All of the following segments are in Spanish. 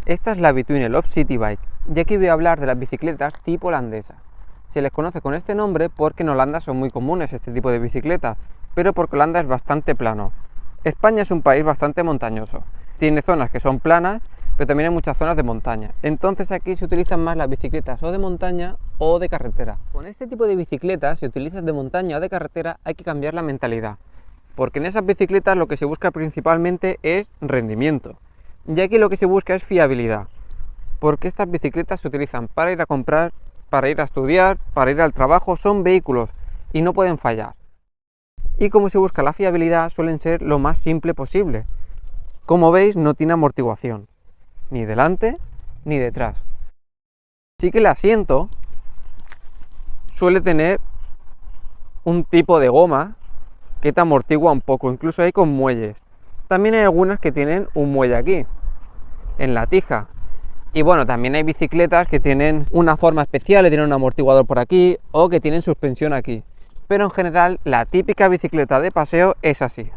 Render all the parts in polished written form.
Esta es la Betweenelope City Bike, y aquí voy a hablar de las bicicletas tipo holandesa. Se les conoce con este nombre porque en Holanda son muy comunes este tipo de bicicletas, pero porque Holanda es bastante plano. España es un país bastante montañoso, tiene zonas que son planas, pero también hay muchas zonas de montaña. Entonces aquí se utilizan más las bicicletas o de montaña o de carretera. Con este tipo de bicicletas, si utilizas de montaña o de carretera, hay que cambiar la mentalidad, porque en esas bicicletas lo que se busca principalmente es rendimiento. Y aquí lo que se busca es fiabilidad, porque estas bicicletas se utilizan para ir a comprar, para ir a estudiar, para ir al trabajo, son vehículos y no pueden fallar. Y como se busca la fiabilidad, suelen ser lo más simple posible. Como veis, no tiene amortiguación, ni delante ni detrás. Sí que el asiento suele tener un tipo de goma que te amortigua un poco, incluso hay con muelles. También hay algunas que tienen un muelle aquí, en la tija. Y bueno, también hay bicicletas que tienen una forma especial, que tienen un amortiguador por aquí o que tienen suspensión aquí. Pero en general la típica bicicleta de paseo es así.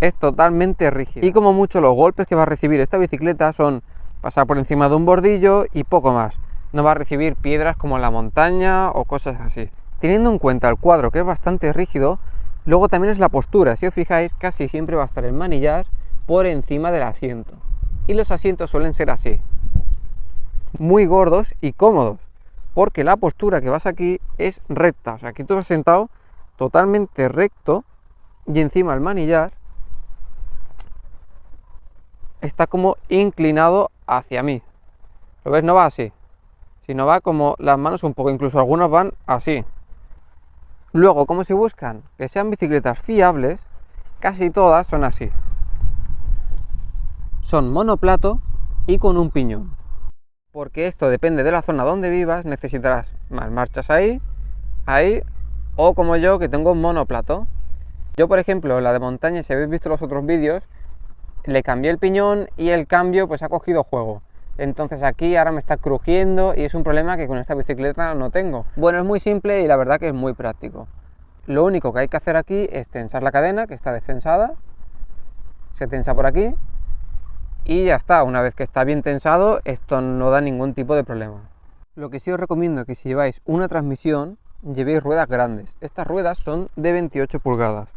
Es totalmente rígida. Y como mucho los golpes que va a recibir esta bicicleta son pasar por encima de un bordillo y poco más. No va a recibir piedras como en la montaña o cosas así. Teniendo en cuenta el cuadro, que es bastante rígido, luego también es la postura. Si os fijáis, casi siempre va a estar el manillar por encima del asiento. Y los asientos suelen ser así, muy gordos y cómodos, porque la postura que vas aquí es recta. O sea, aquí tú vas sentado totalmente recto y encima el manillar está como inclinado hacia mí. ¿Lo ves? No va así, sino va como las manos un poco, incluso algunos van así. Luego, ¿cómo se buscan? Que sean bicicletas fiables, casi todas son así. Son monoplato y con un piñón. Porque esto depende de la zona donde vivas, necesitarás más marchas ahí, o como yo, que tengo un monoplato. Yo, por ejemplo, la de montaña, si habéis visto los otros vídeos, le cambié el piñón y el cambio pues ha cogido juego. Entonces aquí ahora me está crujiendo y es un problema que con esta bicicleta no tengo. Bueno, es muy simple y la verdad que es muy práctico. Lo único que hay que hacer aquí es tensar la cadena, que está destensada. Se tensa por aquí. Y ya está, una vez que está bien tensado, esto no da ningún tipo de problema. Lo que sí os recomiendo es que si lleváis una transmisión, llevéis ruedas grandes. Estas ruedas son de 28 pulgadas.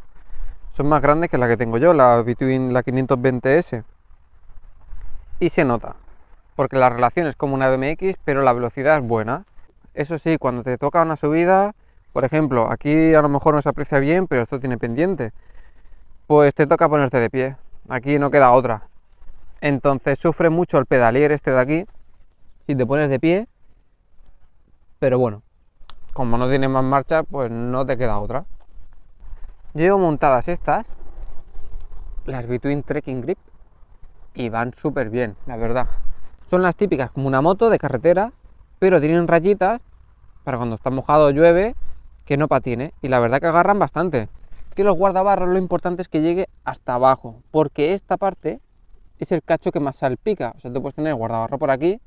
Son más grandes que la que tengo yo, la Between, la 520S. Y se nota, porque la relación es como una BMX, pero la velocidad es buena. Eso sí, cuando te toca una subida, por ejemplo, aquí a lo mejor no se aprecia bien, pero esto tiene pendiente, pues te toca ponerte de pie. Aquí no queda otra. Entonces sufre mucho el pedalier este de aquí si te pones de pie, pero bueno, como no tiene más marcha, pues no te queda otra. Llevo montadas estas, las Between Trekking Grip, y van súper bien, la verdad. Son las típicas como una moto de carretera, pero tienen rayitas para cuando está mojado o llueve que no patine, y la verdad que agarran bastante. Que los guardabarros, lo importante es que llegue hasta abajo, porque esta parte es el cacho que más salpica. O sea, tú puedes tener el guardabarro por aquí,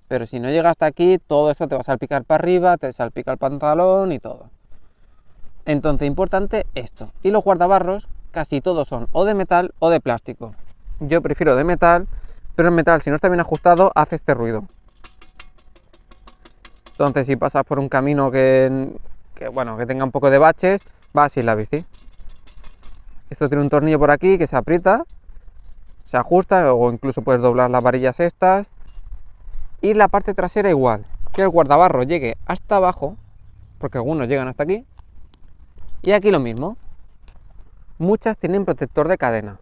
pero si no llega hasta aquí, todo esto te va a salpicar para arriba, te salpica el pantalón y todo. Entonces, importante esto. Y los guardabarros casi todos son o de metal o de plástico. Yo prefiero de metal, pero el metal, si no está bien ajustado, hace este ruido. Entonces, si pasas por un camino que tenga un poco de baches, va así la bici. Esto tiene un tornillo por aquí que se aprieta, se ajusta, o incluso puedes doblar las varillas estas. Y la parte trasera igual, que el guardabarro llegue hasta abajo, porque algunos llegan hasta aquí. Y aquí lo mismo. Muchas tienen protector de cadena,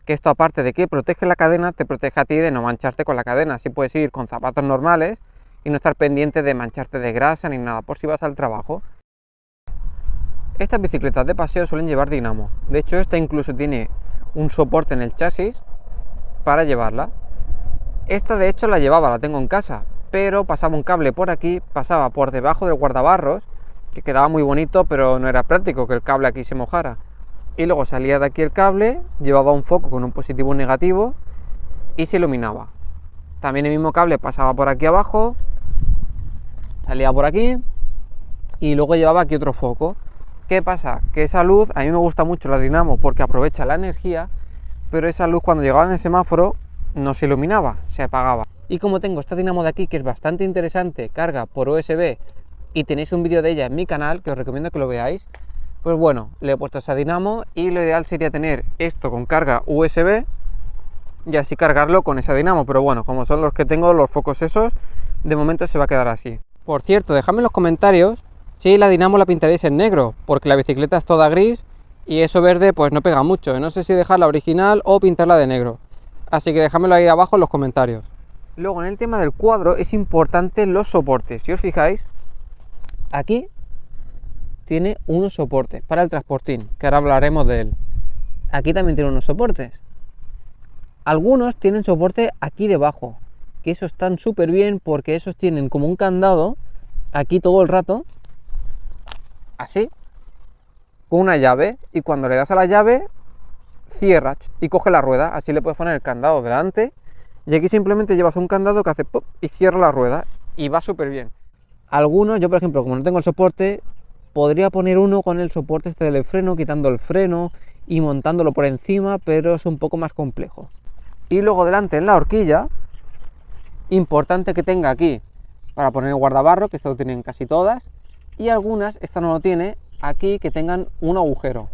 que esto, aparte de que protege la cadena, te protege a ti de no mancharte con la cadena. Así puedes ir con zapatos normales y no estar pendiente de mancharte de grasa ni nada, por si vas al trabajo. Estas bicicletas de paseo suelen llevar dinamo. De hecho, esta incluso tiene un soporte en el chasis para llevarla. Esta de hecho la llevaba, la tengo en casa, pero pasaba un cable por aquí, pasaba por debajo del guardabarros, que quedaba muy bonito, pero no era práctico que el cable aquí se mojara. Y luego salía de aquí el cable, llevaba un foco con un positivo y un negativo y se iluminaba. También el mismo cable pasaba por aquí abajo, salía por aquí y luego llevaba aquí otro foco. ¿Qué pasa? Que esa luz, a mí me gusta mucho la dinamo porque aprovecha la energía, pero esa luz cuando llegaba en el semáforo no se iluminaba, se apagaba. Y como tengo esta dinamo de aquí, que es bastante interesante, carga por USB, y tenéis un vídeo de ella en mi canal, que os recomiendo que lo veáis, pues bueno, le he puesto esa dinamo y lo ideal sería tener esto con carga USB y así cargarlo con esa dinamo, pero bueno, como son los que tengo, los focos esos, de momento se va a quedar así. Por cierto, dejadme en los comentarios si la dinamo la pintaréis en negro, porque la bicicleta es toda gris y eso verde pues no pega mucho, no sé si dejarla original o pintarla de negro, así que dejadmelo ahí abajo en los comentarios. Luego en el tema del cuadro es importante los soportes, si os fijáis, aquí tiene unos soportes para el transportín, que ahora hablaremos de él. Aquí también tiene unos soportes. Algunos tienen soporte aquí debajo, que esos están súper bien porque esos tienen como un candado aquí todo el rato, así, con una llave, y cuando le das a la llave, cierra y coge la rueda, así le puedes poner el candado delante, y aquí simplemente llevas un candado que hace pop y cierra la rueda, y va súper bien. Algunos, yo por ejemplo, como no tengo el soporte, podría poner uno con el soporte este del freno, quitando el freno y montándolo por encima, pero es un poco más complejo. Y luego delante en la horquilla, importante que tenga aquí para poner el guardabarro, que esto lo tienen casi todas, y algunas, esta no lo tiene, aquí que tengan un agujero,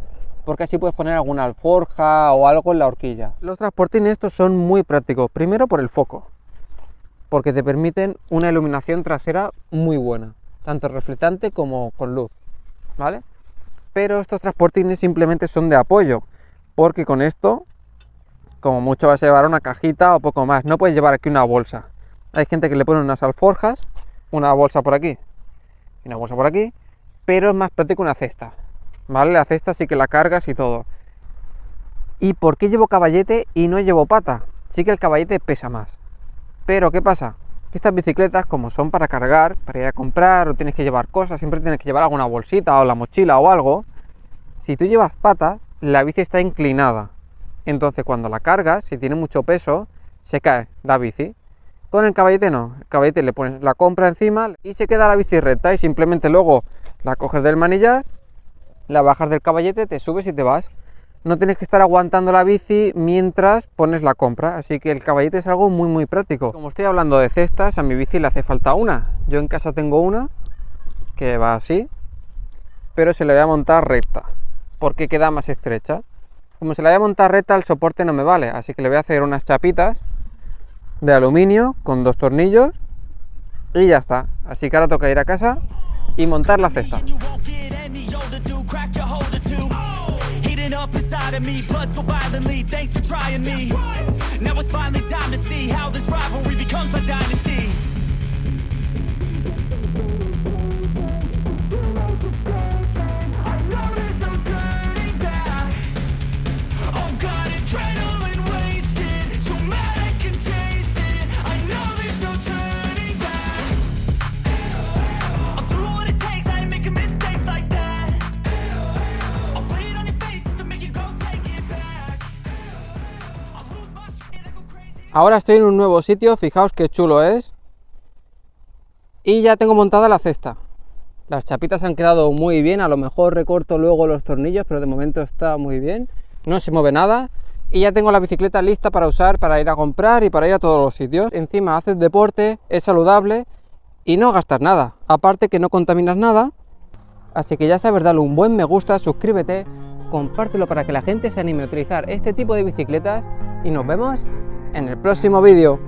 porque así puedes poner alguna alforja o algo en la horquilla. Los transportines estos son muy prácticos, primero por el foco, porque te permiten una iluminación trasera muy buena, tanto reflectante como con luz, ¿vale? Pero estos transportines simplemente son de apoyo, porque con esto, como mucho vas a llevar una cajita o poco más, no puedes llevar aquí una bolsa. Hay gente que le pone unas alforjas, una bolsa por aquí y una bolsa por aquí, pero es más práctico una cesta, ¿vale? La cesta sí que la cargas y todo. ¿Y por qué llevo caballete y no llevo pata? Sí que el caballete pesa más. Pero ¿qué pasa? Que estas bicicletas, como son para cargar, para ir a comprar o tienes que llevar cosas, siempre tienes que llevar alguna bolsita o la mochila o algo. Si tú llevas pata, la bici está inclinada. Entonces cuando la cargas, si tiene mucho peso, se cae la bici. Con el caballete no, el caballete le pones la compra encima y se queda la bici recta y simplemente luego la coges del manillar, la bajas del caballete, te subes y te vas. No tienes que estar aguantando la bici mientras pones la compra, así que el caballete es algo muy práctico. Como estoy hablando de cestas, a mi bici le hace falta una. Yo en casa tengo una que va así, pero se la voy a montar recta, porque queda más estrecha. Como se la voy a montar recta, el soporte no me vale, así que le voy a hacer unas chapitas de aluminio con 2 tornillos y ya está. Así que ahora toca ir a casa y montar la cesta. Ahora estoy en un nuevo sitio, fijaos qué chulo es. Y ya tengo montada la cesta. Las chapitas han quedado muy bien, a lo mejor recorto luego los tornillos, pero de momento está muy bien. No se mueve nada. Y ya tengo la bicicleta lista para usar, para ir a comprar y para ir a todos los sitios. Encima haces deporte, es saludable y no gastas nada. Aparte que no contaminas nada. Así que ya sabes, dale un buen me gusta, suscríbete, compártelo para que la gente se anime a utilizar este tipo de bicicletas y nos vemos en el próximo vídeo.